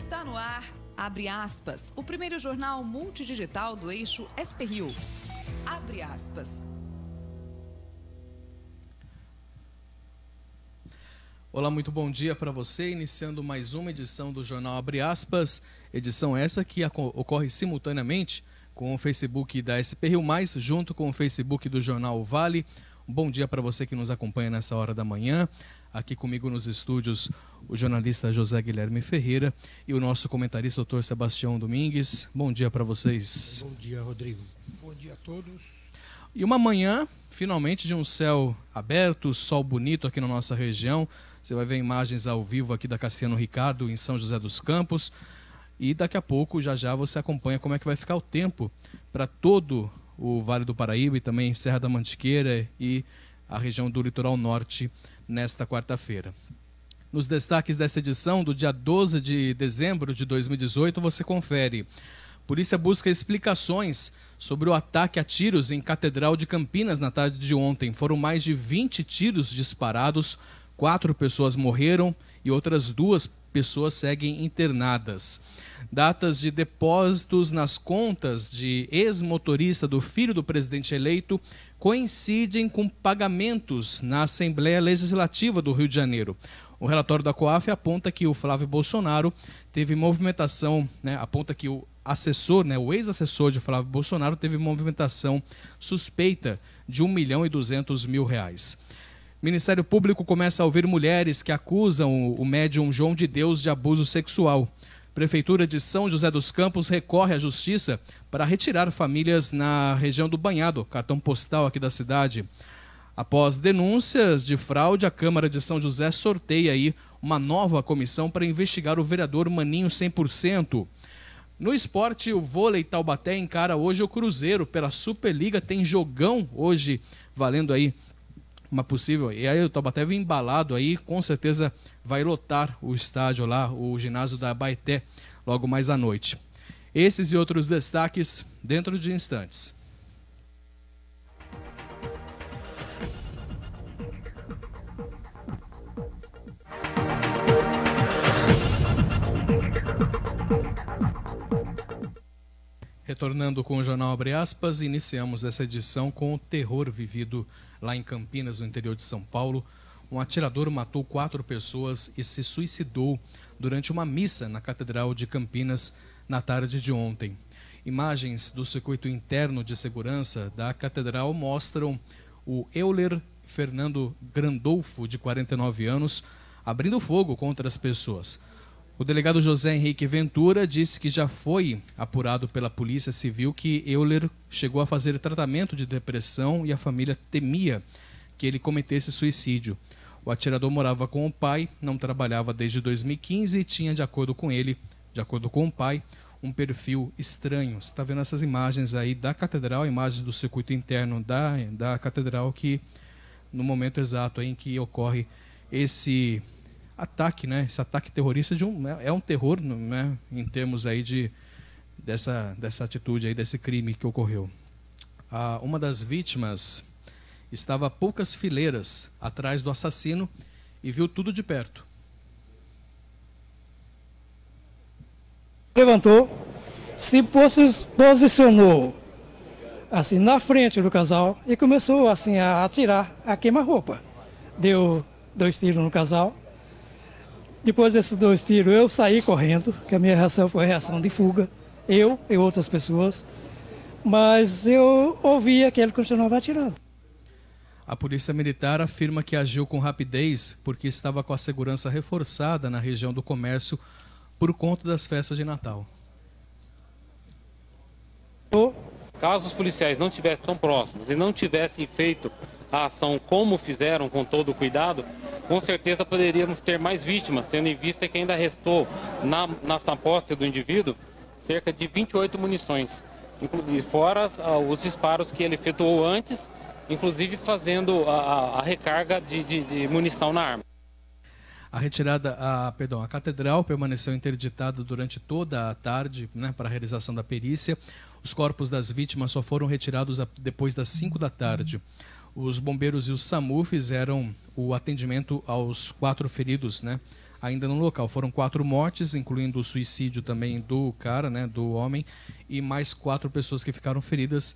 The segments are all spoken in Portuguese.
Está no ar, abre aspas, o primeiro jornal multidigital do eixo SP-Rio. Abre aspas. Olá, muito bom dia para você, iniciando mais uma edição do Jornal Abre Aspas, edição essa que ocorre simultaneamente com o Facebook da SP-Rio+, junto com o Facebook do Jornal Vale. Um bom dia para você que nos acompanha nessa hora da manhã. Aqui comigo nos estúdios o jornalista José Guilherme Ferreira e o nosso comentarista doutor Sebastião Domingues. Bom dia para vocês. Bom dia, Rodrigo. Bom dia a todos. E uma manhã, finalmente, de um céu aberto, sol bonito aqui na nossa região. Você vai ver imagens ao vivo aqui da Cassiano Ricardo, em São José dos Campos. E daqui a pouco, já você acompanha como é que vai ficar o tempo para todo o Vale do Paraíba e também Serra da Mantiqueira e a região do Litoral Norte nesta quarta-feira. Nos destaques dessa edição, do dia 12 de dezembro de 2018, você confere. Polícia busca explicações sobre o ataque a tiros em Catedral de Campinas na tarde de ontem. Foram mais de 20 tiros disparados, 4 pessoas morreram e outras 2 pessoas seguem internadas. Datas de depósitos nas contas de ex-motorista do filho do presidente eleito coincidem com pagamentos na Assembleia Legislativa do Rio de Janeiro. O relatório da COAF aponta que o Flávio Bolsonaro teve movimentação, aponta que o assessor, o ex-assessor de Flávio Bolsonaro teve movimentação suspeita de R$1.200.000. Ministério Público começa a ouvir mulheres que acusam o médium João de Deus de abuso sexual. Prefeitura de São José dos Campos recorre à Justiça para retirar famílias na região do Banhado, cartão postal aqui da cidade. Após denúncias de fraude, a Câmara de São José sorteia aí uma nova comissão para investigar o vereador Maninho 100%. No esporte, o vôlei Taubaté encara hoje o Cruzeiro pela Superliga. Tem jogão hoje valendo aí uma possível... E aí o Taubaté vem embalado aí, com certeza vai lotar o estádio lá, o ginásio da Abaeté, logo mais à noite. Esses e outros destaques dentro de instantes. Retornando com o Jornal Abre Aspas, iniciamos essa edição com o terror vivido lá em Campinas, no interior de São Paulo. Um atirador matou 4 pessoas e se suicidou durante uma missa na Catedral de Campinas na tarde de ontem. Imagens do circuito interno de segurança da Catedral mostram o Euler Fernando Grandolfo, de 49 anos, abrindo fogo contra as pessoas. O delegado José Henrique Ventura disse que já foi apurado pela Polícia Civil que Euler chegou a fazer tratamento de depressão e a família temia que ele cometesse suicídio. O atirador morava com o pai, não trabalhava desde 2015 e tinha, de acordo com o pai, um perfil estranho. Você está vendo essas imagens aí da Catedral, imagens do circuito interno da Catedral, que no momento exato em que ocorre esse ataque, esse ataque terrorista é um terror, em termos aí dessa atitude aí, desse crime que ocorreu. Uma das vítimas estava a poucas fileiras atrás do assassino e viu tudo de perto. Levantou, se posicionou assim na frente do casal e começou assim a atirar a queima-roupa. Deu 2 tiros no casal. Depois desses 2 tiros, eu saí correndo, que a minha reação foi reação de fuga, eu e outras pessoas, mas eu ouvia que ele continuava atirando. A Polícia Militar afirma que agiu com rapidez porque estava com a segurança reforçada na região do comércio por conta das festas de Natal. Caso os policiais não estivessem tão próximos e não tivessem feito a ação como fizeram, com todo o cuidado, com certeza poderíamos ter mais vítimas, tendo em vista que ainda restou na posse do indivíduo cerca de 28 munições, fora os disparos que ele efetuou antes, inclusive fazendo a recarga de munição na arma. A catedral permaneceu interditada durante toda a tarde, para a realização da perícia. Os corpos das vítimas só foram retirados depois das 5 da tarde. Os bombeiros e o SAMU fizeram o atendimento aos 4 feridos, ainda no local. Foram 4 mortes, incluindo o suicídio também do cara, né, do homem, e mais 4 pessoas que ficaram feridas.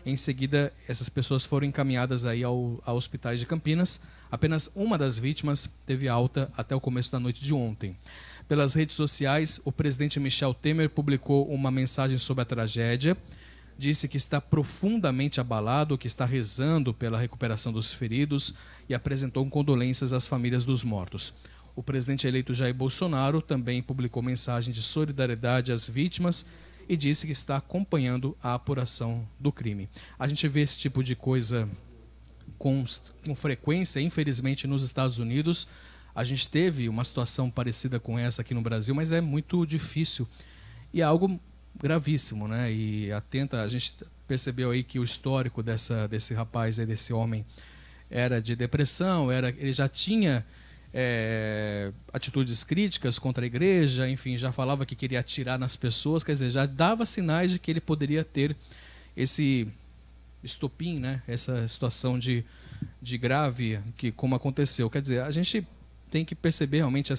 Em seguida, essas pessoas foram encaminhadas aí a hospitais de Campinas. Apenas uma das vítimas teve alta até o começo da noite de ontem. Pelas redes sociais, o presidente Michel Temer publicou uma mensagem sobre a tragédia. Disse que está profundamente abalado, que está rezando pela recuperação dos feridos e apresentou condolências às famílias dos mortos. O presidente eleito Jair Bolsonaro também publicou mensagem de solidariedade às vítimas e disse que está acompanhando a apuração do crime. A gente vê esse tipo de coisa com frequência, infelizmente, nos Estados Unidos. A gente teve uma situação parecida com essa aqui no Brasil, mas é muito difícil e é algo gravíssimo, né? E a gente percebeu aí que o histórico desse rapaz, aí, desse homem, era de depressão, ele já tinha atitudes críticas contra a igreja, enfim, já falava que queria atirar nas pessoas, quer dizer, já dava sinais de que ele poderia ter esse estopim, né? Essa situação de grave, que como aconteceu. Quer dizer, a gente tem que perceber realmente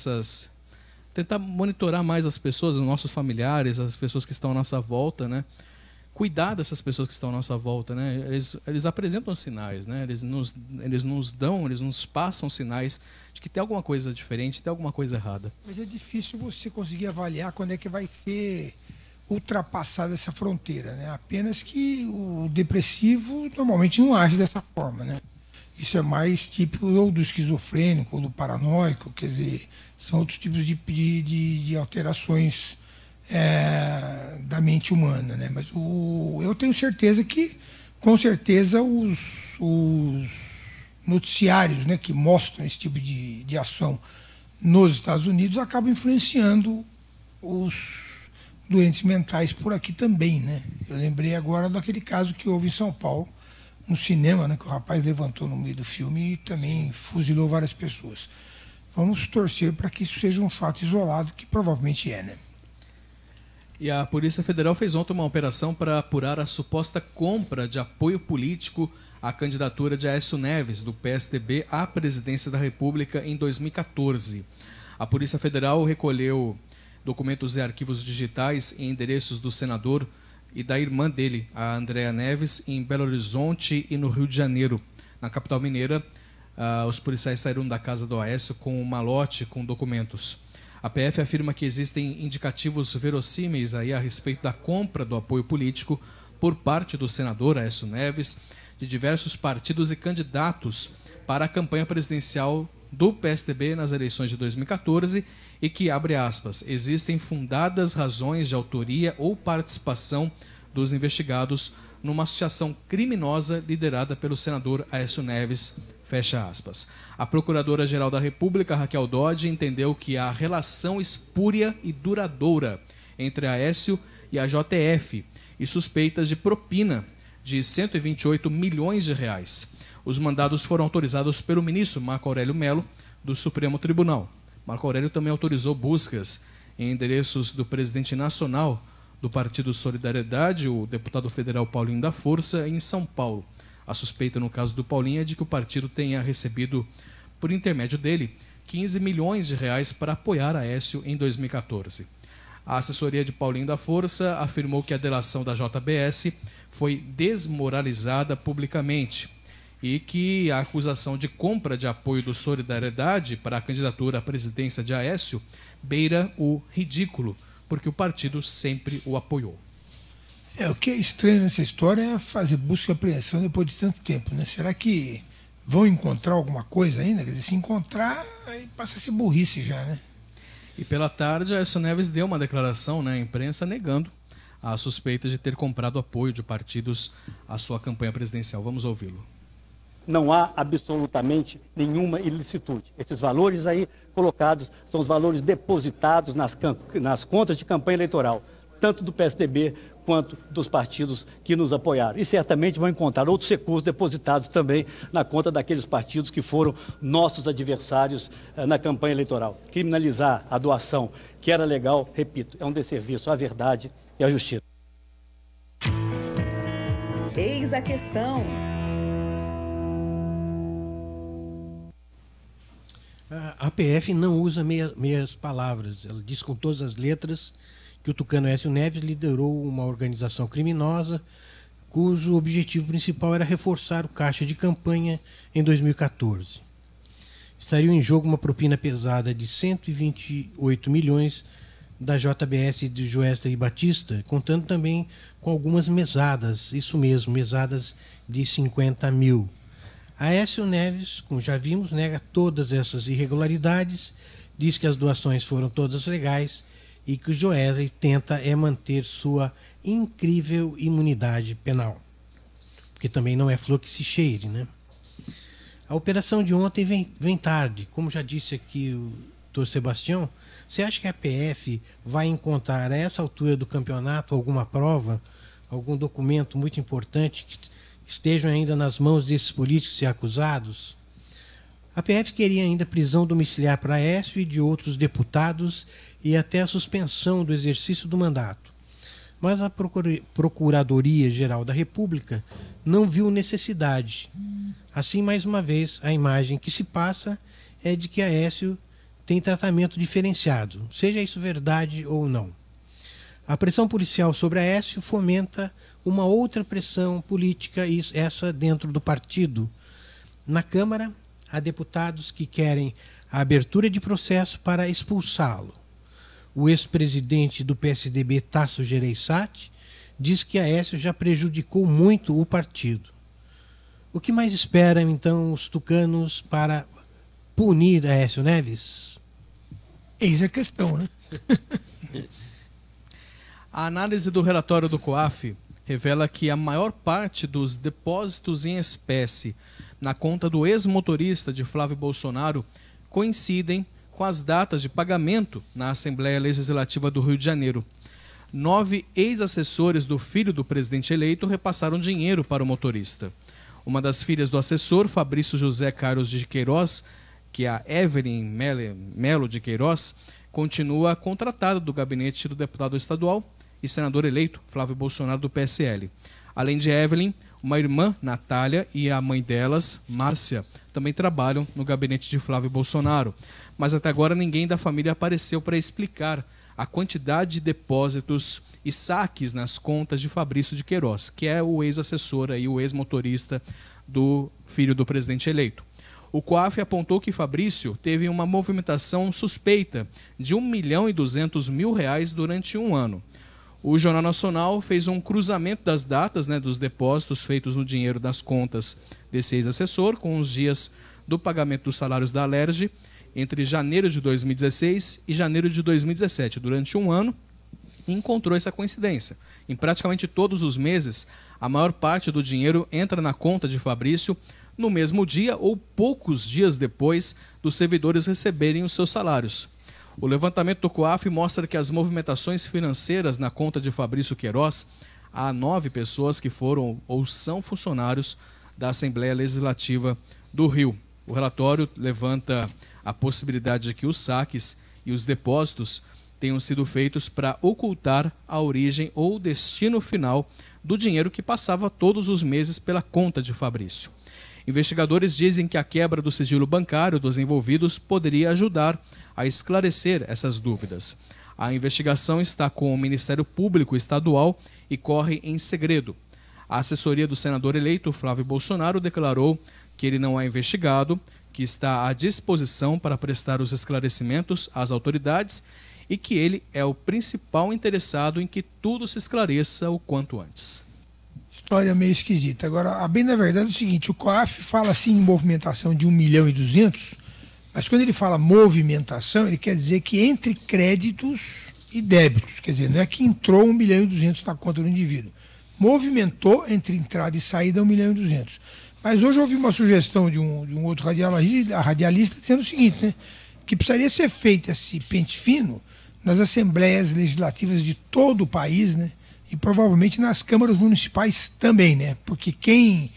tentar monitorar mais as pessoas, os nossos familiares, as pessoas que estão à nossa volta, né? Cuidar dessas pessoas que estão à nossa volta, né? Eles apresentam sinais, né? Eles nos passam sinais de que tem alguma coisa diferente, tem alguma coisa errada. Mas é difícil você conseguir avaliar quando é que vai ser ultrapassada essa fronteira, né? Apenas que o depressivo normalmente não age dessa forma, né? Isso é mais típico ou do esquizofrênico ou do paranoico, quer dizer, são outros tipos de alterações da mente humana, né? Mas eu tenho certeza que, com certeza, os noticiários, né, que mostram esse tipo de ação nos Estados Unidos acabam influenciando os doentes mentais por aqui também, né? Eu lembrei agora daquele caso que houve em São Paulo, no cinema, né, que o rapaz levantou no meio do filme e também fuzilou várias pessoas. Vamos torcer para que isso seja um fato isolado, que provavelmente é, né? E a Polícia Federal fez ontem uma operação para apurar a suposta compra de apoio político à candidatura de Aécio Neves, do PSDB, à presidência da República em 2014. A Polícia Federal recolheu documentos e arquivos digitais em endereços do senador e da irmã dele, a Andréa Neves, em Belo Horizonte e no Rio de Janeiro. Na capital mineira, os policiais saíram da casa do Aécio com um malote com documentos. A PF afirma que existem indicativos verossímeis aí a respeito da compra do apoio político por parte do senador Aécio Neves, de diversos partidos e candidatos para a campanha presidencial do PSDB nas eleições de 2014 e que, abre aspas, existem fundadas razões de autoria ou participação dos investigados numa associação criminosa liderada pelo senador Aécio Neves, fecha aspas. A Procuradora-Geral da República, Raquel Dodge, entendeu que há relação espúria e duradoura entre Aécio e a JF e suspeitas de propina de 128 milhões de reais. Os mandados foram autorizados pelo ministro Marco Aurélio Mello, do Supremo Tribunal. Marco Aurélio também autorizou buscas em endereços do presidente nacional do Partido Solidariedade, o deputado federal Paulinho da Força, em São Paulo. A suspeita no caso do Paulinho é de que o partido tenha recebido, por intermédio dele, 15 milhões de reais para apoiar Aécio em 2014. A assessoria de Paulinho da Força afirmou que a delação da JBS foi desmoralizada publicamente e que a acusação de compra de apoio do Solidariedade para a candidatura à presidência de Aécio beira o ridículo, porque o partido sempre o apoiou. O que é estranho nessa história é fazer busca e apreensão depois de tanto tempo, né? Será que vão encontrar alguma coisa ainda? Quer dizer, se encontrar, aí passa a ser burrice já, né? E pela tarde, Aécio Neves deu uma declaração na imprensa negando a suspeita de ter comprado apoio de partidos à sua campanha presidencial. Vamos ouvi-lo. Não há absolutamente nenhuma ilicitude. Esses valores aí colocados são os valores depositados nas contas de campanha eleitoral, tanto do PSDB quanto dos partidos que nos apoiaram. E certamente vão encontrar outros recursos depositados também na conta daqueles partidos que foram nossos adversários na campanha eleitoral. Criminalizar a doação, que era legal, repito, é um desserviço à verdade e à justiça. Eis a questão. A PF não usa meias palavras. Ela diz com todas as letras que o tucano Aécio Neves liderou uma organização criminosa cujo objetivo principal era reforçar o caixa de campanha em 2014. Estaria em jogo uma propina pesada de 128 milhões da JBS de Joesley Batista, contando também com algumas mesadas, isso mesmo, mesadas de 50 mil. Aécio Neves, como já vimos, nega todas essas irregularidades, diz que as doações foram todas legais e que o Joesley tenta manter sua incrível imunidade penal. Porque também não é flor que se cheire, né? A operação de ontem vem tarde. Como já disse aqui o doutor Sebastião, você acha que a PF vai encontrar a essa altura do campeonato alguma prova, algum documento muito importante que estejam ainda nas mãos desses políticos e acusados? A PF queria ainda prisão domiciliar para Aécio e de outros deputados e até a suspensão do exercício do mandato. Mas a Procuradoria-Geral da República não viu necessidade. Assim, mais uma vez, a imagem que se passa é de que Aécio tem tratamento diferenciado, seja isso verdade ou não. A pressão policial sobre Aécio fomenta uma outra pressão política, essa dentro do partido. Na Câmara, há deputados que querem a abertura de processo para expulsá-lo. O ex-presidente do PSDB, Tasso Gereissati, diz que Aécio já prejudicou muito o partido. O que mais esperam, então, os tucanos para punir Aécio Neves? Eis a questão, né? A análise do relatório do COAF revela que a maior parte dos depósitos em espécie na conta do ex-motorista de Flávio Bolsonaro coincidem com as datas de pagamento na Assembleia Legislativa do Rio de Janeiro. 9 ex-assessores do filho do presidente eleito repassaram dinheiro para o motorista. Uma das filhas do assessor, Fabrício José Carlos de Queiroz, que é a Evelyn Melo de Queiroz, continua contratada do gabinete do deputado estadual e senador eleito Flávio Bolsonaro do PSL. Além de Evelyn, uma irmã, Natália, e a mãe delas, Márcia, também trabalham no gabinete de Flávio Bolsonaro. Mas até agora ninguém da família apareceu para explicar a quantidade de depósitos e saques nas contas de Fabrício de Queiroz, que é o ex-assessor e o ex-motorista do filho do presidente eleito. O COAF apontou que Fabrício teve uma movimentação suspeita de R$ 1.200.000 durante um ano. O Jornal Nacional fez um cruzamento das datas, dos depósitos feitos no dinheiro das contas desse ex-assessor com os dias do pagamento dos salários da Alerj entre janeiro de 2016 e janeiro de 2017, durante um ano, e encontrou essa coincidência. Em praticamente todos os meses, a maior parte do dinheiro entra na conta de Fabrício no mesmo dia ou poucos dias depois dos servidores receberem os seus salários. O levantamento do COAF mostra que as movimentações financeiras na conta de Fabrício Queiroz, há 9 pessoas que foram ou são funcionários da Assembleia Legislativa do Rio. O relatório levanta a possibilidade de que os saques e os depósitos tenham sido feitos para ocultar a origem ou o destino final do dinheiro que passava todos os meses pela conta de Fabrício. Investigadores dizem que a quebra do sigilo bancário dos envolvidos poderia ajudar a esclarecer essas dúvidas. A investigação está com o Ministério Público Estadual e corre em segredo. A assessoria do senador eleito Flávio Bolsonaro declarou que ele não é investigado, que está à disposição para prestar os esclarecimentos às autoridades e que ele é o principal interessado em que tudo se esclareça o quanto antes. História meio esquisita. Agora, a bem da verdade é o seguinte, o COAF fala assim em movimentação de 1.200.000, mas quando ele fala movimentação, ele quer dizer que entre créditos e débitos, quer dizer, não é que entrou 1.200.000 na conta do indivíduo. Movimentou entre entrada e saída 1.200.000. Mas hoje eu ouvi uma sugestão de um outro radialista dizendo o seguinte, né, que precisaria ser feito esse pente fino nas assembleias legislativas de todo o país, né, e provavelmente nas câmaras municipais também, né, porque quem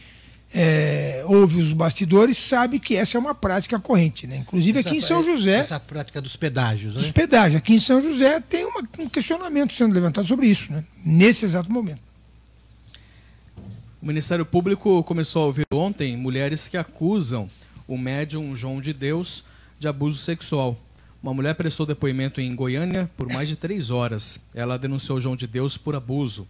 ouve os bastidores sabe que essa é uma prática corrente, né, inclusive aqui em São José. Essa prática dos pedágios, né? Dos pedágios. Aqui em São José tem um questionamento sendo levantado sobre isso, né, nesse exato momento. O Ministério Público começou a ouvir ontem mulheres que acusam o médium João de Deus de abuso sexual. Uma mulher prestou depoimento em Goiânia por mais de 3 horas. Ela denunciou João de Deus por abuso.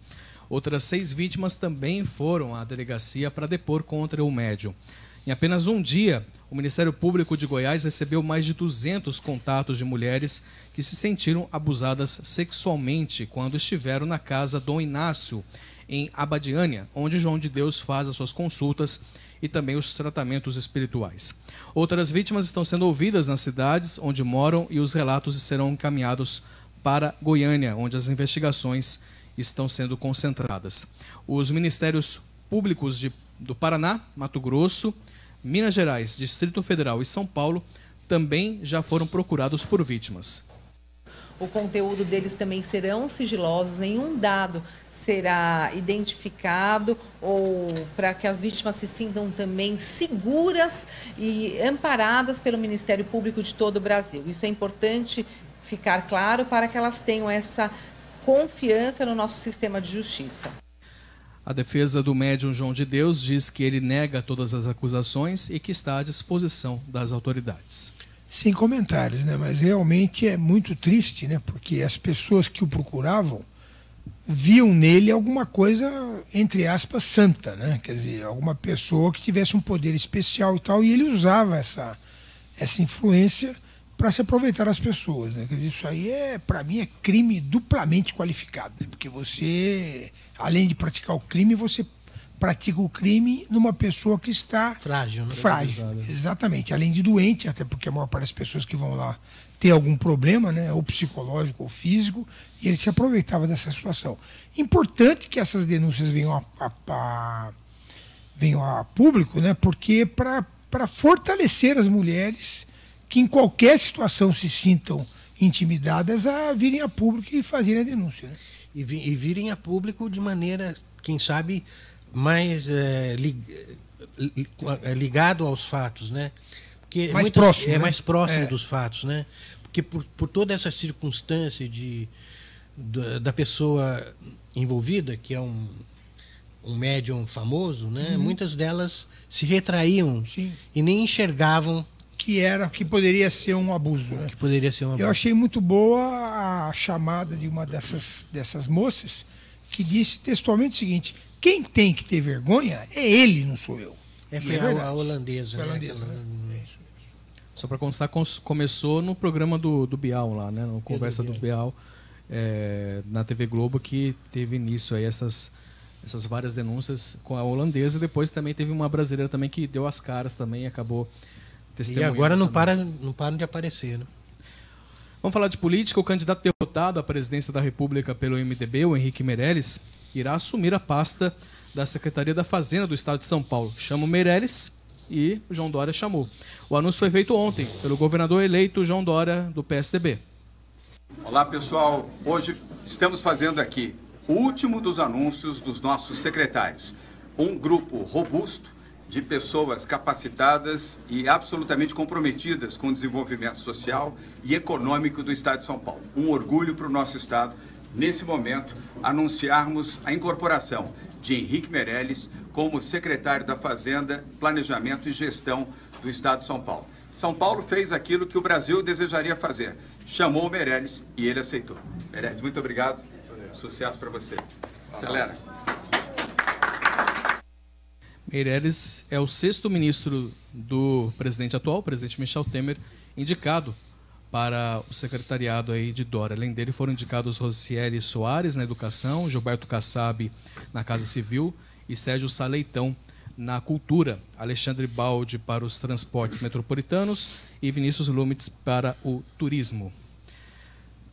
Outras 6 vítimas também foram à delegacia para depor contra o médium. Em apenas um dia, o Ministério Público de Goiás recebeu mais de 200 contatos de mulheres que se sentiram abusadas sexualmente quando estiveram na casa Dom Inácio, em Abadiânia, onde João de Deus faz as suas consultas e também os tratamentos espirituais. Outras vítimas estão sendo ouvidas nas cidades onde moram e os relatos serão encaminhados para Goiânia, onde as investigações estão sendo concentradas. Os Ministérios Públicos do Paraná, Mato Grosso, Minas Gerais, Distrito Federal e São Paulo também já foram procurados por vítimas. O conteúdo deles também serão sigilosos, nenhum dado será identificado, ou para que as vítimas se sintam também seguras e amparadas pelo Ministério Público de todo o Brasil. Isso é importante ficar claro para que elas tenham essa confiança no nosso sistema de justiça. A defesa do médium João de Deus diz que ele nega todas as acusações e que está à disposição das autoridades. Sem comentários, né? Mas realmente é muito triste, né? Porque as pessoas que o procuravam viam nele alguma coisa, entre aspas, santa, né? Quer dizer, alguma pessoa que tivesse um poder especial e tal, e ele usava essa influência para se aproveitar das pessoas, né? Quer dizer, isso aí para mim, é crime duplamente qualificado, né? Porque você, além de praticar o crime, você pratica o crime numa pessoa que está frágil, né? Frágil, exatamente. Além de doente, até porque a maior parte das pessoas que vão lá ter algum problema, né? Ou psicológico ou físico, e ele se aproveitava dessa situação. Importante que essas denúncias venham a público, né? Porque para fortalecer as mulheres que em qualquer situação se sintam intimidadas a virem a público e fazerem a denúncia, né? E virem a público de maneira, quem sabe, mais ligado aos fatos, né? Porque mais próximo, é, né? Mais próximo dos fatos, né? Porque por toda essa circunstância da pessoa envolvida, que é um médium famoso, né? Muitas delas se retraíam. Sim. E nem enxergavam que poderia ser um abuso, né? Que poderia ser um abuso. Eu achei muito boa a chamada de uma dessas moças, que disse textualmente o seguinte: quem tem que ter vergonha é ele, não sou eu. Foi a holandesa. Foi a né? holandesa, né? É isso. Só para constar, começou no programa do Bial lá, né? No Conversa do Bial, na TV Globo, que teve início aí essas várias denúncias com a holandesa. E depois também teve uma brasileira também que deu as caras também e acabou testemunhando. E agora não param de aparecer, né? Vamos falar de política. O candidato derrotado à presidência da República pelo MDB, o Henrique Meirelles, irá assumir a pasta da Secretaria da Fazenda do Estado de São Paulo. Chama o Meirelles e o João Dória chamou. O anúncio foi feito ontem pelo governador eleito João Dória, do PSDB. Olá, pessoal. Hoje estamos fazendo aqui o último dos anúncios dos nossos secretários. Um grupo robusto de pessoas capacitadas e absolutamente comprometidas com o desenvolvimento social e econômico do Estado de São Paulo. Um orgulho para o nosso Estado, nesse momento, anunciarmos a incorporação de Henrique Meirelles como secretário da Fazenda, Planejamento e Gestão do Estado de São Paulo. São Paulo fez aquilo que o Brasil desejaria fazer. Chamou o Meirelles e ele aceitou. Meirelles, muito obrigado. Sucesso para você. Acelera. Meirelles é o 6º ministro do presidente atual, o presidente Michel Temer, indicado para o secretariado aí de Dória. Além dele foram indicados Rosiele Soares na Educação, Gilberto Kassab na Casa Civil e Sérgio Saleitão na Cultura, Alexandre Baldi para os Transportes Metropolitanos e Vinícius Lumitz para o Turismo.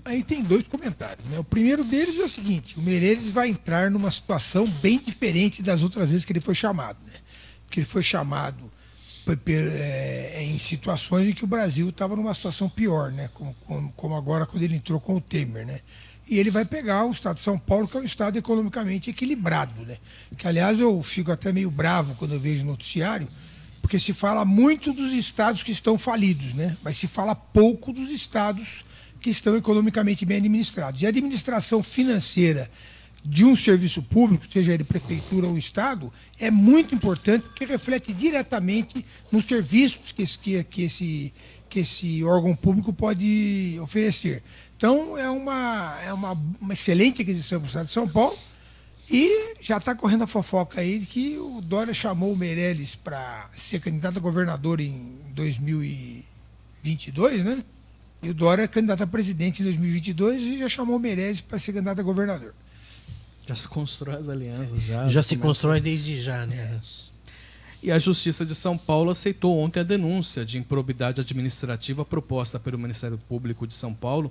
Aí tem 2 comentários, né? O primeiro deles é o seguinte: o Meirelles vai entrar numa situação bem diferente das outras vezes que ele foi chamado, né? Porque ele foi chamado em situações em que o Brasil estava numa situação pior, né? Como agora quando ele entrou com o Temer, né? E ele vai pegar o Estado de São Paulo, que é um Estado economicamente equilibrado, né? Que, aliás, eu fico até meio bravo quando eu vejo o noticiário, porque se fala muito dos estados que estão falidos, né? Mas se fala pouco dos estados que estão economicamente bem administrados. E a administração financeira de um serviço público, seja ele prefeitura ou Estado, é muito importante porque reflete diretamente nos serviços que que esse órgão público pode oferecer. Então, é uma excelente aquisição para o Estado de São Paulo. E já está correndo a fofoca aí de que o Dória chamou o Meirelles para ser candidato a governador em 2022, né? E o Dória é candidato a presidente em 2022 e já chamou o Meirelles para ser candidato a governador. Já se constrói as alianças. Já se constrói desde já, né? E a Justiça de São Paulo aceitou ontem a denúncia de improbidade administrativa proposta pelo Ministério Público de São Paulo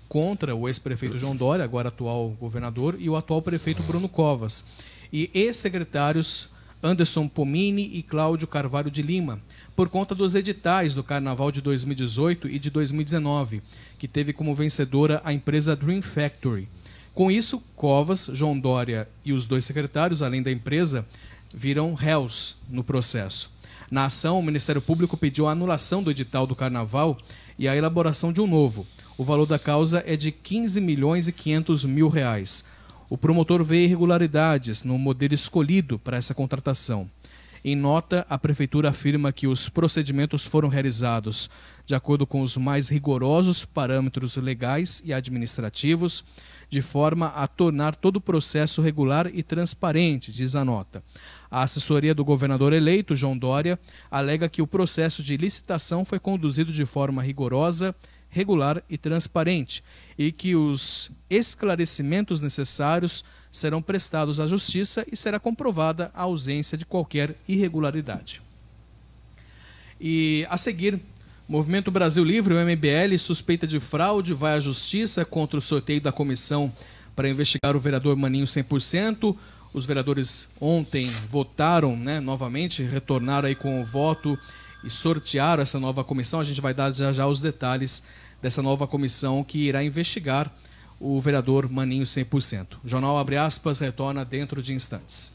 contra o ex-prefeito João Dória, agora atual governador, e o atual prefeito Bruno Covas, e ex-secretários Anderson Pomini e Cláudio Carvalho de Lima, por conta dos editais do Carnaval de 2018 e de 2019, que teve como vencedora a empresa Dream Factory. Com isso, Covas, João Dória e os dois secretários, além da empresa, viram réus no processo. Na ação, o Ministério Público pediu a anulação do edital do Carnaval e a elaboração de um novo. O valor da causa é de R$ 15.500.000. O promotor vê irregularidades no modelo escolhido para essa contratação. Em nota, a Prefeitura afirma que os procedimentos foram realizados de acordo com os mais rigorosos parâmetros legais e administrativos, de forma a tornar todo o processo regular e transparente, diz a nota. A assessoria do governador eleito, João Dória, alega que o processo de licitação foi conduzido de forma rigorosa, regular e transparente, e que os esclarecimentos necessários serão prestados à Justiça e será comprovada a ausência de qualquer irregularidade. E a seguir, Movimento Brasil Livre, o MBL, suspeita de fraude, vai à Justiça contra o sorteio da comissão para investigar o vereador Maninho 100%. Os vereadores ontem votaram, novamente, retornaram aí com o voto e sortearam essa nova comissão. A gente vai dar já os detalhes dessa nova comissão que irá investigar o vereador Maninho 100%. O Jornal Abre Aspas retorna dentro de instantes.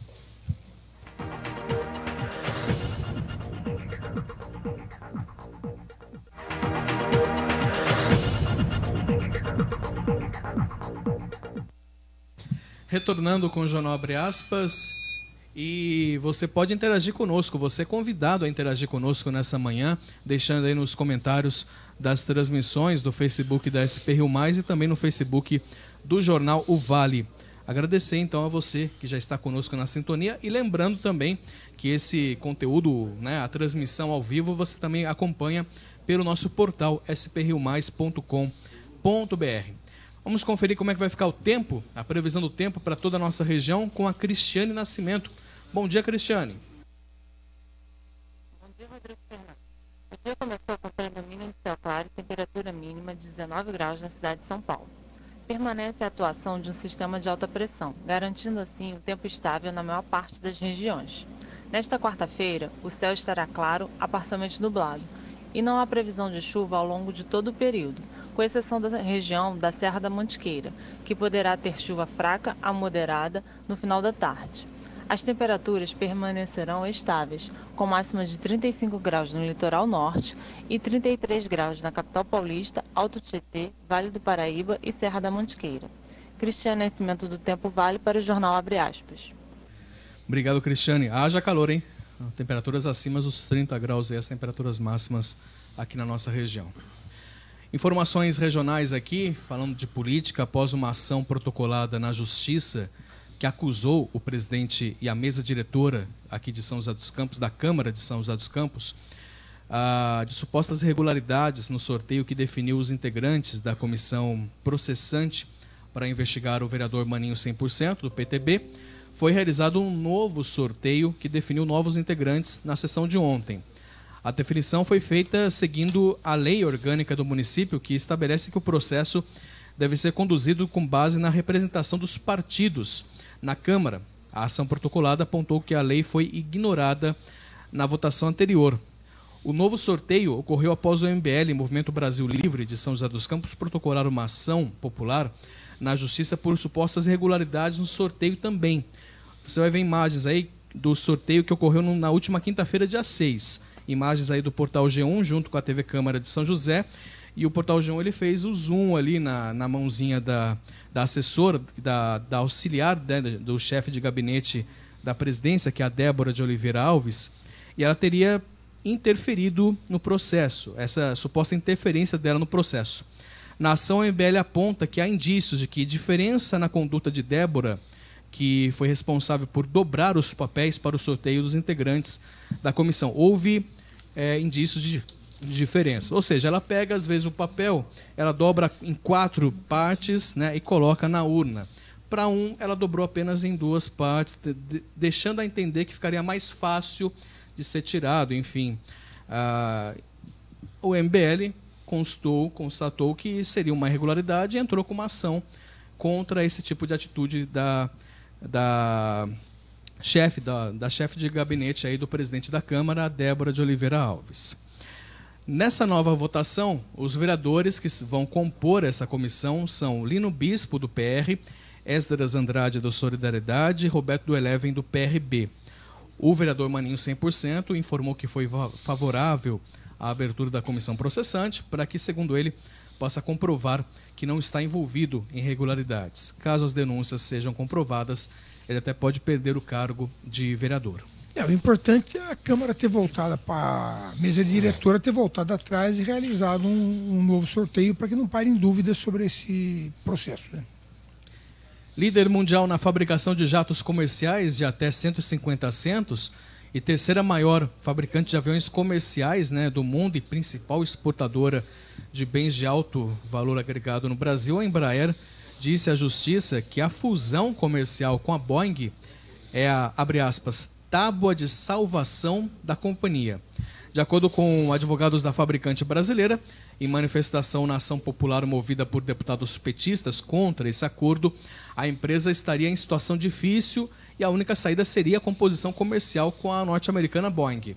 Retornando com o Jornal Abre Aspas, e você pode interagir conosco, você é convidado a interagir conosco nessa manhã, deixando aí nos comentários das transmissões do Facebook da SP Rio Mais e também no Facebook do Jornal O Vale. Agradecer então a você que já está conosco na sintonia e lembrando também que esse conteúdo, a transmissão ao vivo, você também acompanha pelo nosso portal spriomais.com.br. Vamos conferir como é que vai ficar o tempo, a previsão do tempo para toda a nossa região com a Cristiane Nascimento. Bom dia, Cristiane. Bom dia, Rodrigo Fernando. O dia começou com predomínio de céu claro e temperatura mínima de 19 graus na cidade de São Paulo. Permanece a atuação de um sistema de alta pressão, garantindo assim um tempo estável na maior parte das regiões. Nesta quarta-feira, o céu estará claro a parcialmente nublado e não há previsão de chuva ao longo de todo o período, com exceção da região da Serra da Mantiqueira, que poderá ter chuva fraca a moderada no final da tarde. As temperaturas permanecerão estáveis, com máxima de 35 graus no litoral norte e 33 graus na capital paulista, Alto Tietê, Vale do Paraíba e Serra da Mantiqueira. Cristiane Nascimento do Tempo Vale para o Jornal Abre Aspas. Obrigado, Cristiane. Haja calor, hein? Temperaturas acima dos 30 graus e as temperaturas máximas aqui na nossa região. Informações regionais aqui, falando de política, após uma ação protocolada na Justiça que acusou o presidente e a mesa diretora aqui de São José dos Campos, da Câmara de São José dos Campos, de supostas irregularidades no sorteio que definiu os integrantes da comissão processante para investigar o vereador Maninho 100% do PTB, foi realizado um novo sorteio que definiu novos integrantes na sessão de ontem. A definição foi feita seguindo a lei orgânica do município, que estabelece que o processo deve ser conduzido com base na representação dos partidos na Câmara. A ação protocolada apontou que a lei foi ignorada na votação anterior. O novo sorteio ocorreu após o MBL, Movimento Brasil Livre, de São José dos Campos, protocolar uma ação popular na Justiça por supostas irregularidades no sorteio também. Você vai ver imagens aí do sorteio que ocorreu na última quinta-feira, dia 6. Imagens aí do Portal G1 junto com a TV Câmara de São José. E o Portal G1 ele fez o zoom ali na mãozinha da assessora, da auxiliar, do chefe de gabinete da presidência, que é a Débora de Oliveira Alves. E ela teria interferido no processo, essa suposta interferência dela no processo. Na ação, a MBL aponta que há indícios de que diferença na conduta de Débora, que foi responsável por dobrar os papéis para o sorteio dos integrantes da comissão. Houve indícios de diferença. Ou seja, ela pega, às vezes, o papel, ela dobra em 4 partes, né, e coloca na urna. Para ela dobrou apenas em 2 partes, deixando a entender que ficaria mais fácil de ser tirado. Enfim, o MBL constatou que seria uma irregularidade e entrou com uma ação contra esse tipo de atitude da chefe de gabinete aí do presidente da Câmara, Débora de Oliveira Alves. Nessa nova votação, os vereadores que vão compor essa comissão são Lino Bispo, do PR, Esdras Andrade, do Solidariedade, e Roberto do Eleven, do PRB. O vereador Maninho 100% informou que foi favorável à abertura da comissão processante para que, segundo ele, possa comprovar que não está envolvido em irregularidades. Caso as denúncias sejam comprovadas, ele até pode perder o cargo de vereador. O importante é a Câmara ter voltado para a mesa diretora, ter voltado atrás e realizado um novo sorteio para que não parem dúvidas sobre esse processo, né? Líder mundial na fabricação de jatos comerciais de até 150 assentos e terceira maior fabricante de aviões comerciais, né, do mundo e principal exportadora de bens de alto valor agregado no Brasil, a Embraer disse à Justiça que a fusão comercial com a Boeing é a, abre aspas, tábua de salvação da companhia. De acordo com advogados da fabricante brasileira, em manifestação na ação popular movida por deputados petistas contra esse acordo, a empresa estaria em situação difícil e a única saída seria a composição comercial com a norte-americana Boeing.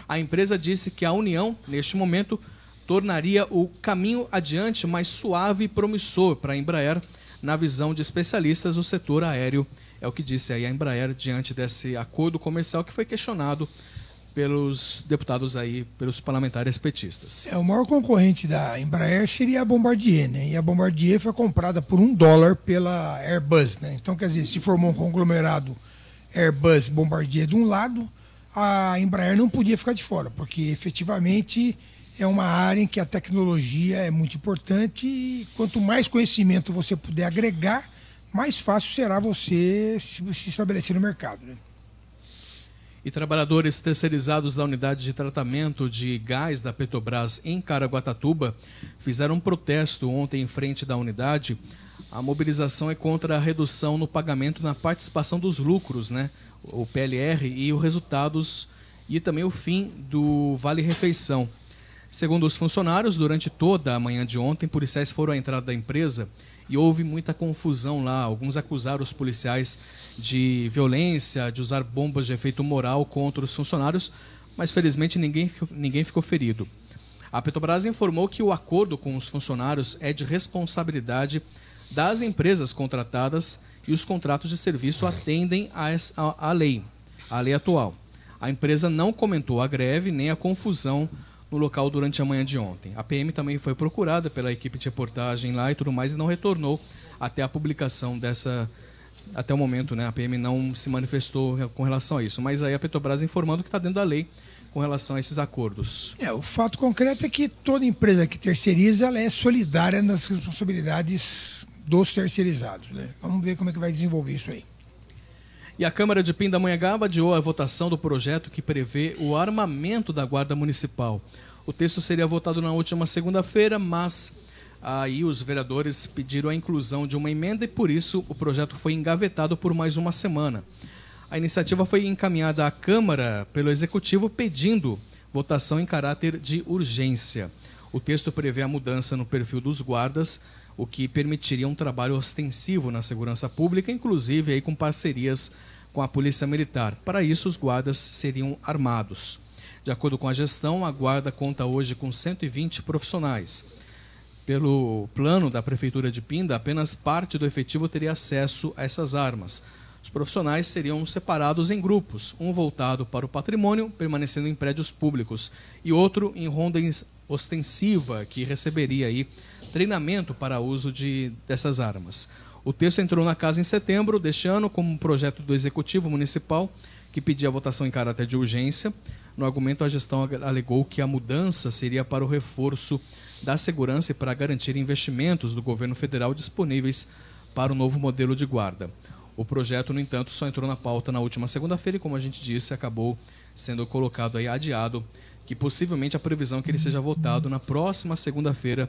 A empresa disse que a união, neste momento, tornaria o caminho adiante mais suave e promissor para a Embraer, na visão de especialistas do setor aéreo. É o que disse aí a Embraer diante desse acordo comercial que foi questionado pelos deputados aí, pelos parlamentares petistas. O maior concorrente da Embraer seria a Bombardier, né? E a Bombardier foi comprada por $1 pela Airbus, né? Então, quer dizer, se formou um conglomerado Airbus Bombardier de um lado, a Embraer não podia ficar de fora, porque efetivamente é uma área em que a tecnologia é muito importante e quanto mais conhecimento você puder agregar, mais fácil será você se estabelecer no mercado, né? E trabalhadores terceirizados da unidade de tratamento de gás da Petrobras em Caraguatatuba fizeram um protesto ontem em frente da unidade. A mobilização é contra a redução no pagamento na participação dos lucros, né? O PLR, e os resultados e também o fim do Vale-Refeição. Segundo os funcionários, durante toda a manhã de ontem, policiais foram à entrada da empresa e houve muita confusão lá. Alguns acusaram os policiais de violência, de usar bombas de efeito moral contra os funcionários, mas felizmente ninguém ficou ferido. A Petrobras informou que o acordo com os funcionários é de responsabilidade das empresas contratadas e os contratos de serviço atendem à lei atual. A empresa não comentou a greve nem a confusão no local durante a manhã de ontem. A PM também foi procurada pela equipe de reportagem lá e tudo mais e não retornou até a publicação dessa... Até o momento, né? A PM não se manifestou com relação a isso. Mas aí a Petrobras informando que está dentro da lei com relação a esses acordos. O fato concreto é que toda empresa que terceiriza, ela é solidária nas responsabilidades dos terceirizados, né? Vamos ver como é que vai desenvolver isso aí. E a Câmara de Pindamonhangaba adiou a votação do projeto que prevê o armamento da Guarda Municipal. O texto seria votado na última segunda-feira, mas aí os vereadores pediram a inclusão de uma emenda e, por isso, o projeto foi engavetado por mais uma semana. A iniciativa foi encaminhada à Câmara pelo Executivo pedindo votação em caráter de urgência. O texto prevê a mudança no perfil dos guardas, o que permitiria um trabalho ostensivo na segurança pública, inclusive aí com parcerias com a Polícia Militar. Para isso, os guardas seriam armados. De acordo com a gestão, a Guarda conta hoje com 120 profissionais. Pelo plano da Prefeitura de Pinda, apenas parte do efetivo teria acesso a essas armas. Os profissionais seriam separados em grupos, um voltado para o patrimônio, permanecendo em prédios públicos, e outro em ronda ostensiva, que receberia aí treinamento para uso dessas armas. O texto entrou na casa em setembro deste ano como um projeto do Executivo Municipal que pedia votação em caráter de urgência. No argumento, a gestão alegou que a mudança seria para o reforço da segurança e para garantir investimentos do governo federal disponíveis para o novo modelo de guarda. O projeto, no entanto, só entrou na pauta na última segunda-feira e, como a gente disse, acabou sendo colocado aí adiado, que possivelmente a previsão é que ele seja votado na próxima segunda-feira,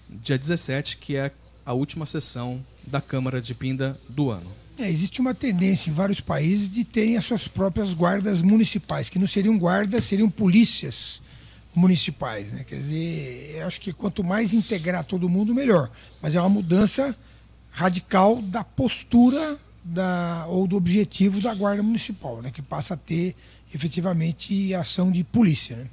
dia 17, que é a última sessão da Câmara de Pinda do ano. Existe uma tendência em vários países de terem as suas próprias guardas municipais, que não seriam guardas, seriam polícias municipais, né? Quer dizer, eu acho que quanto mais integrar todo mundo, melhor. Mas é uma mudança radical da postura ou do objetivo da guarda municipal, né? Que passa a ter efetivamente ação de polícia, né?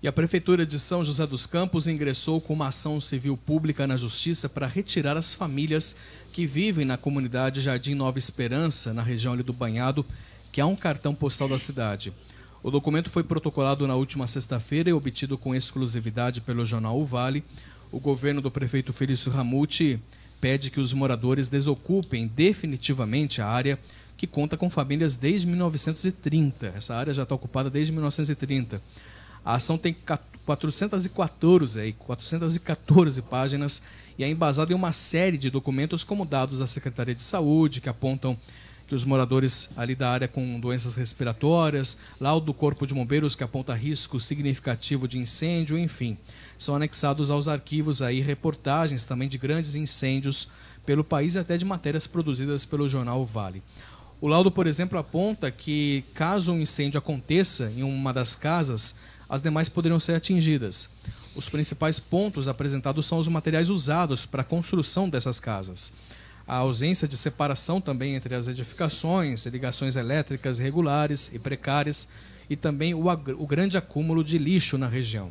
E a Prefeitura de São José dos Campos ingressou com uma ação civil pública na Justiça para retirar as famílias que vivem na comunidade Jardim Nova Esperança, na região ali do Banhado, que é um cartão postal da cidade. O documento foi protocolado na última sexta-feira e obtido com exclusividade pelo jornal O Vale. O governo do prefeito Felício Ramute pede que os moradores desocupem definitivamente a área que conta com famílias desde 1930. Essa área já está ocupada desde 1930. A ação tem 414 páginas e é embasada em uma série de documentos como dados da Secretaria de Saúde, que apontam que os moradores ali da área com doenças respiratórias, laudo do Corpo de Bombeiros que aponta risco significativo de incêndio, enfim. São anexados aos arquivos aí reportagens também de grandes incêndios pelo país e até de matérias produzidas pelo jornal Vale. O laudo, por exemplo, aponta que caso um incêndio aconteça em uma das casas, as demais poderiam ser atingidas. Os principais pontos apresentados são os materiais usados para a construção dessas casas. A ausência de separação também entre as edificações, ligações elétricas regulares e precárias e também o grande acúmulo de lixo na região.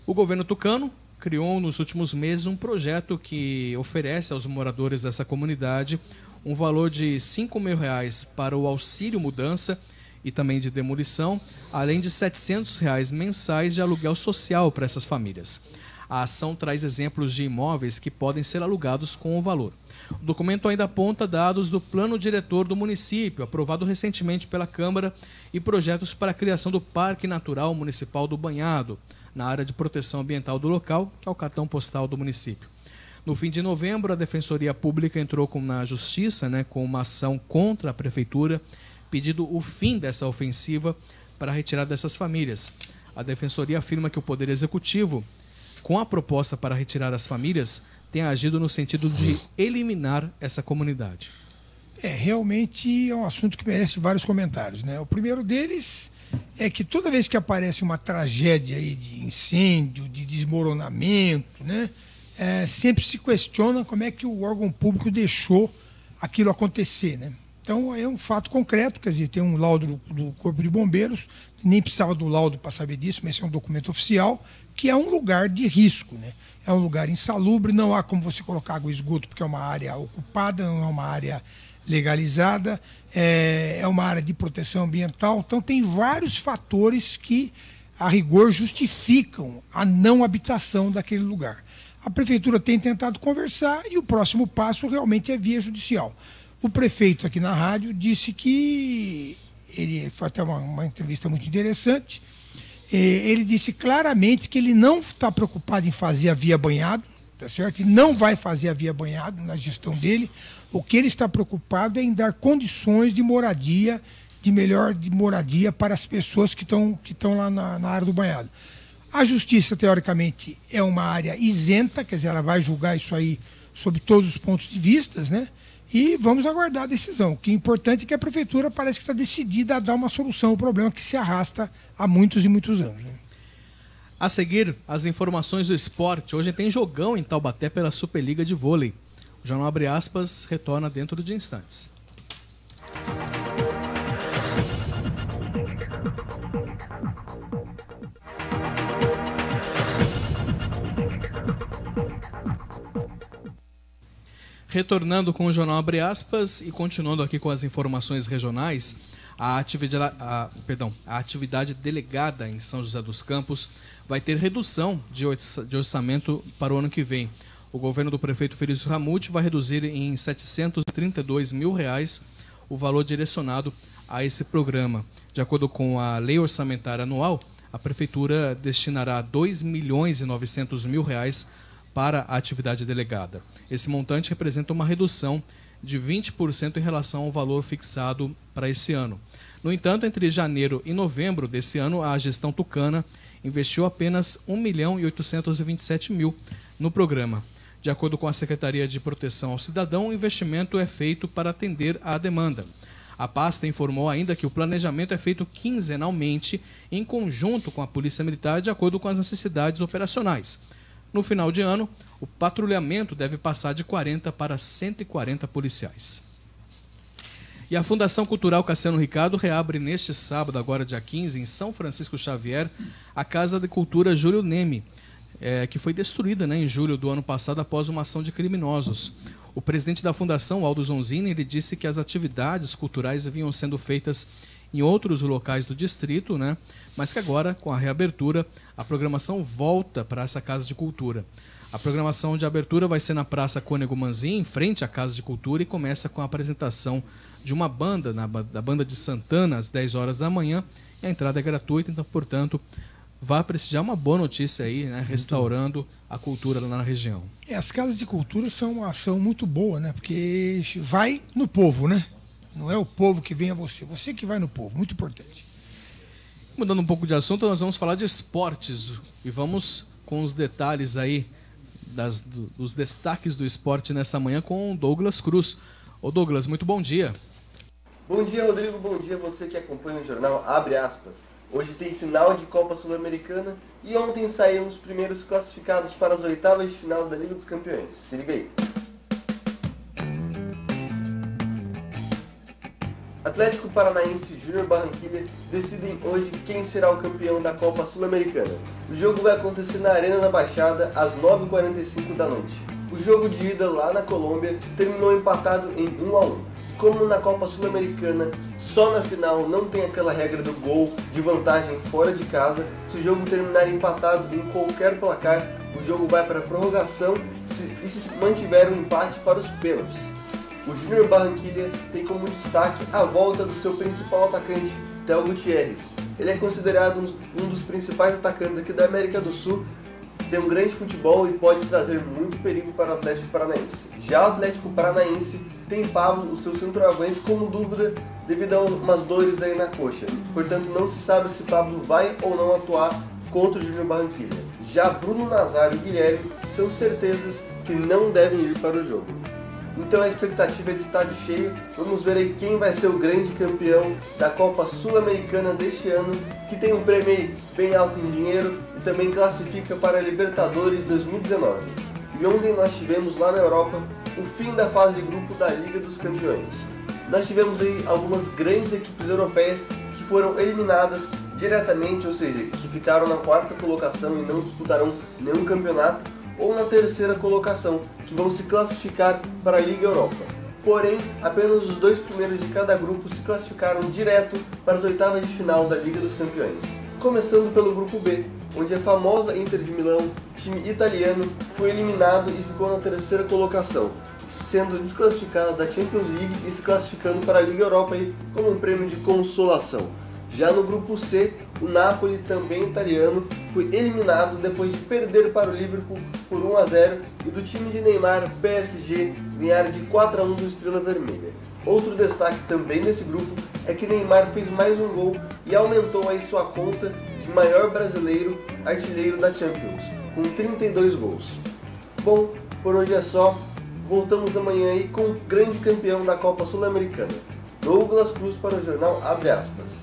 O governo tucano criou nos últimos meses um projeto que oferece aos moradores dessa comunidade um valor de R$ 5.000 para o auxílio mudança e também de demolição, além de R$ 700 mensais de aluguel social para essas famílias. A ação traz exemplos de imóveis que podem ser alugados com o valor. O documento ainda aponta dados do plano diretor do município, aprovado recentemente pela Câmara, e projetos para a criação do Parque Natural Municipal do Banhado, na área de proteção ambiental do local, que é o cartão postal do município. No fim de novembro, a Defensoria Pública entrou na Justiça, com uma ação contra a Prefeitura, pedindo o fim dessa ofensiva para a retirada dessas famílias. A Defensoria afirma que o Poder Executivo, com a proposta para retirar as famílias, tem agido no sentido de eliminar essa comunidade. Realmente é um assunto que merece vários comentários, né? O primeiro deles é que toda vez que aparece uma tragédia aí de incêndio, de desmoronamento, né, sempre se questiona como é que o órgão público deixou aquilo acontecer, né? Então é um fato concreto, quer dizer, tem um laudo do Corpo de Bombeiros, nem precisava do laudo para saber disso, mas esse é um documento oficial, que é um lugar de risco, né? É um lugar insalubre, não há como você colocar água e esgoto, porque é uma área ocupada, não é uma área legalizada, é uma área de proteção ambiental, então tem vários fatores que, a rigor, justificam a não habitação daquele lugar. A Prefeitura tem tentado conversar e o próximo passo realmente é via judicial. O prefeito aqui na rádio disse que, ele foi até uma entrevista muito interessante, ele disse claramente que ele não está preocupado em fazer a via banhado, tá certo? E não vai fazer a via banhado na gestão dele. O que ele está preocupado é em dar condições de moradia, de moradia para as pessoas que estão lá na área do banhado. A justiça, teoricamente, é uma área isenta, quer dizer, ela vai julgar isso aí sob todos os pontos de vista, né? E vamos aguardar a decisão. O que é importante é que a Prefeitura parece que está decidida a dar uma solução ao problema que se arrasta há muitos e muitos anos, né? A seguir, as informações do esporte. Hoje tem jogão em Taubaté pela Superliga de Vôlei. O Jornal Abre Aspas retorna dentro de instantes. Retornando com o Jornal Abre Aspas e continuando aqui com as informações regionais, a atividade delegada em São José dos Campos vai ter redução de orçamento para o ano que vem. O governo do prefeito Felício Ramute vai reduzir em R$ 732 mil o valor direcionado a esse programa. De acordo com a Lei Orçamentária Anual, a Prefeitura destinará R$ 2.900.000 para a atividade delegada. Esse montante representa uma redução de 20% em relação ao valor fixado para esse ano. No entanto, entre janeiro e novembro desse ano, a gestão tucana investiu apenas R$ 1.827.000 no programa. De acordo com a Secretaria de Proteção ao Cidadão, o investimento é feito para atender à demanda. A pasta informou ainda que o planejamento é feito quinzenalmente, em conjunto com a Polícia Militar, de acordo com as necessidades operacionais. No final de ano, o patrulhamento deve passar de 40 para 140 policiais. E a Fundação Cultural Cassiano Ricardo reabre neste sábado, agora dia 15, em São Francisco Xavier, a Casa de Cultura Júlio Neme, que foi destruída em julho do ano passado após uma ação de criminosos. O presidente da Fundação, Aldo Zonzini, ele disse que as atividades culturais vinham sendo feitas em outros locais do distrito, mas que agora, com a reabertura, a programação volta para essa Casa de Cultura. A programação de abertura vai ser na Praça Cônego Manzin, em frente à Casa de Cultura, e começa com a apresentação de uma banda, da Banda de Santana, às 10 horas da manhã. E a entrada é gratuita, então, portanto, vá prestigiar. Uma boa notícia aí, restaurando a cultura lá na região. As casas de cultura são uma ação muito boa, porque vai no povo, Não é o povo que vem a você, você que vai no povo, muito importante. Mudando um pouco de assunto, nós vamos falar de esportes e vamos com os detalhes aí dos destaques do esporte nessa manhã com o Douglas Cruz. Ô Douglas, muito bom dia. Bom dia, Rodrigo, bom dia você que acompanha o jornal Abre Aspas. Hoje tem final de Copa Sul-Americana e ontem saíram os primeiros classificados para as oitavas de final da Liga dos Campeões. Se liga aí. Atlético Paranaense e Júnior Barranquilla decidem hoje quem será o campeão da Copa Sul-Americana. O jogo vai acontecer na Arena da Baixada às 9h45 da noite. O jogo de ida lá na Colômbia terminou empatado em 1-1. Como na Copa Sul-Americana, só na final não tem aquela regra do gol de vantagem fora de casa. Se o jogo terminar empatado em qualquer placar, o jogo vai para a prorrogação e se mantiver um empate para os pênaltis. O Júnior Barranquilla tem como destaque a volta do seu principal atacante, Théo Gutierrez. Ele é considerado um dos principais atacantes aqui da América do Sul, tem um grande futebol e pode trazer muito perigo para o Atlético Paranaense. Já o Atlético Paranaense tem Pablo, o seu centroavante, como dúvida devido a umas dores aí na coxa. Portanto, não se sabe se Pablo vai ou não atuar contra o Júnior Barranquilla. Já Bruno Nazário e Guilherme são certezas que não devem ir para o jogo. Então a expectativa é de estádio cheio. Vamos ver aí quem vai ser o grande campeão da Copa Sul-Americana deste ano, que tem um prêmio bem alto em dinheiro e também classifica para a Libertadores 2019. E ontem nós tivemos lá na Europa o fim da fase de grupo da Liga dos Campeões. Nós tivemos aí algumas grandes equipes europeias que foram eliminadas diretamente, ou seja, que ficaram na quarta colocação e não disputarão nenhum campeonato, ou na terceira colocação, que vão se classificar para a Liga Europa. Porém, apenas os 2 primeiros de cada grupo se classificaram direto para as oitavas de final da Liga dos Campeões. Começando pelo grupo B, onde a famosa Inter de Milão, time italiano, foi eliminado e ficou na terceira colocação, sendo desclassificado da Champions League e se classificando para a Liga Europa aí como um prêmio de consolação. Já no grupo C, o Napoli, também italiano, foi eliminado depois de perder para o Liverpool por 1-0 e do time de Neymar, PSG, ganhar de 4-1 do Estrela Vermelha. Outro destaque também nesse grupo é que Neymar fez mais um gol e aumentou aí sua conta de maior brasileiro artilheiro da Champions, com 32 gols. Bom, por hoje é só. Voltamos amanhã aí com o grande campeão da Copa Sul-Americana, Douglas Cruz, para o jornal Abre Aspas.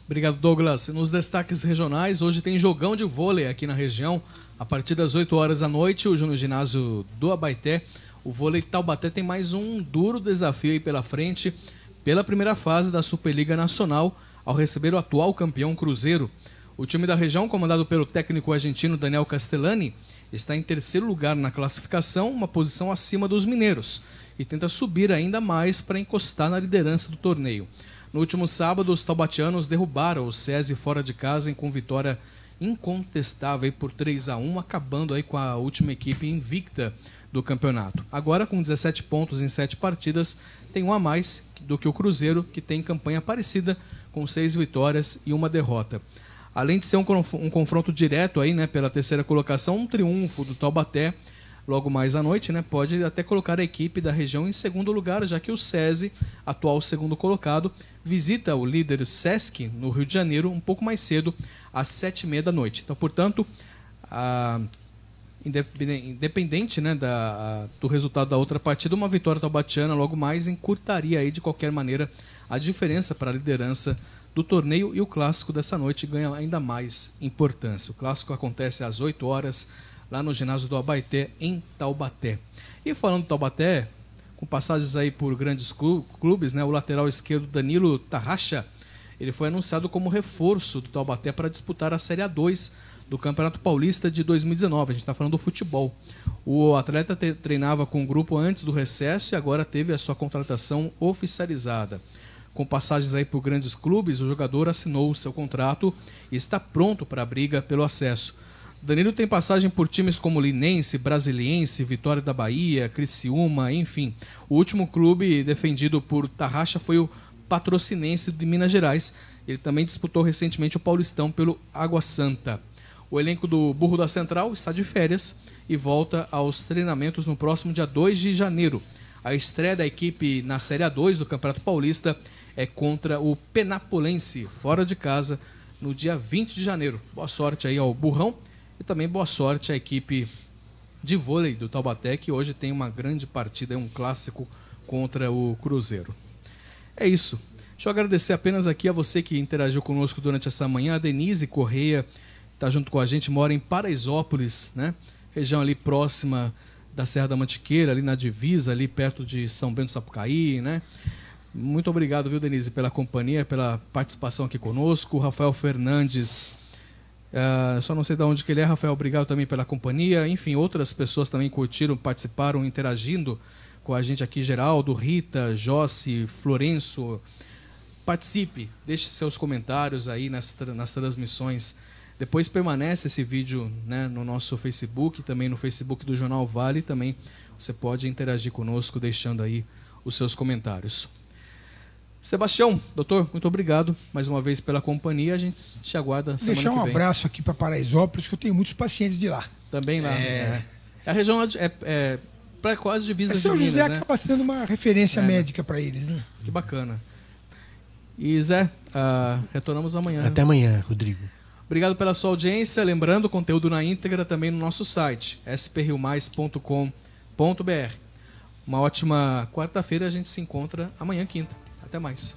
Obrigado, Douglas. Nos destaques regionais, hoje tem jogão de vôlei aqui na região. A partir das 8 horas da noite, o Júnior Ginásio do Abaeté, o vôlei Taubaté tem mais um duro desafio aí pela frente, pela primeira fase da Superliga Nacional, ao receber o atual campeão Cruzeiro. O time da região, comandado pelo técnico argentino Daniel Castellani, está em terceiro lugar na classificação, uma posição acima dos mineiros, e tenta subir ainda mais para encostar na liderança do torneio. No último sábado, os taubatianos derrubaram o SESI fora de casa com vitória incontestável por 3-1, acabando aí com a última equipe invicta do campeonato. Agora, com 17 pontos em 7 partidas, tem um a mais do que o Cruzeiro, que tem campanha parecida, com 6 vitórias e 1 derrota. Além de ser um confronto direto aí, né, pela terceira colocação, um triunfo do Taubaté, logo mais à noite, né, pode até colocar a equipe da região em segundo lugar, já que o SESI, atual segundo colocado, visita o líder SESC no Rio de Janeiro um pouco mais cedo, às 7h30 da noite. Então, portanto, independente, né, do resultado da outra partida, uma vitória taubatiana logo mais encurtaria aí, de qualquer maneira, a diferença para a liderança do torneio, e o clássico dessa noite ganha ainda mais importância. O clássico acontece às 8 horas lá no ginásio do Abaeté, em Taubaté. E falando de Taubaté, com passagens aí por grandes clubes, né, o lateral esquerdo Danilo Tarraxa, ele foi anunciado como reforço do Taubaté para disputar a Série A2 do Campeonato Paulista de 2019. A gente está falando do futebol. O atleta treinava com o grupo antes do recesso e agora teve a sua contratação oficializada. Com passagens aí por grandes clubes, o jogador assinou o seu contrato e está pronto para a briga pelo acesso. Danilo tem passagem por times como Linense, Brasiliense, Vitória da Bahia, Criciúma, enfim. O último clube defendido por Tarraxa foi o Patrocinense de Minas Gerais. Ele também disputou recentemente o Paulistão pelo Água Santa. O elenco do Burro da Central está de férias e volta aos treinamentos no próximo dia 2 de janeiro. A estreia da equipe na Série A2 do Campeonato Paulista é contra o Penapolense, fora de casa, no dia 20 de janeiro. Boa sorte aí ao Burrão e também boa sorte à equipe de vôlei do Taubaté, que hoje tem uma grande partida, um clássico contra o Cruzeiro. É isso. Deixa eu agradecer apenas aqui a você que interagiu conosco durante essa manhã. A Denise Correia está junto com a gente, mora em Paraisópolis, né? Região ali próxima da Serra da Mantiqueira, ali na divisa, ali perto de São Bento do Sapucaí, né? Muito obrigado, viu, Denise, pela companhia, pela participação aqui conosco. O Rafael Fernandes, só não sei de onde que ele é, Rafael, obrigado também pela companhia. Enfim, outras pessoas também curtiram, participaram, interagindo com a gente aqui, Geraldo, Rita, Jossi, Florenço. Participe, deixe seus comentários aí nas transmissões. Depois permanece esse vídeo, né, no nosso Facebook, também no Facebook do Jornal Vale. Também você pode interagir conosco, deixando aí os seus comentários. Sebastião, doutor, muito obrigado mais uma vez pela companhia. A gente te aguarda semana que vem. Deixar um abraço aqui para Paraisópolis, que eu tenho muitos pacientes de lá. Também lá. A região para quase divisa de Minas, São José né? acaba sendo uma referência médica para eles, né? Que bacana. E Zé, retornamos amanhã. Até amanhã, Rodrigo. Obrigado pela sua audiência. Lembrando, conteúdo na íntegra também no nosso site, sprriomais.com.br. Uma ótima quarta-feira. A gente se encontra amanhã, quinta. Até mais.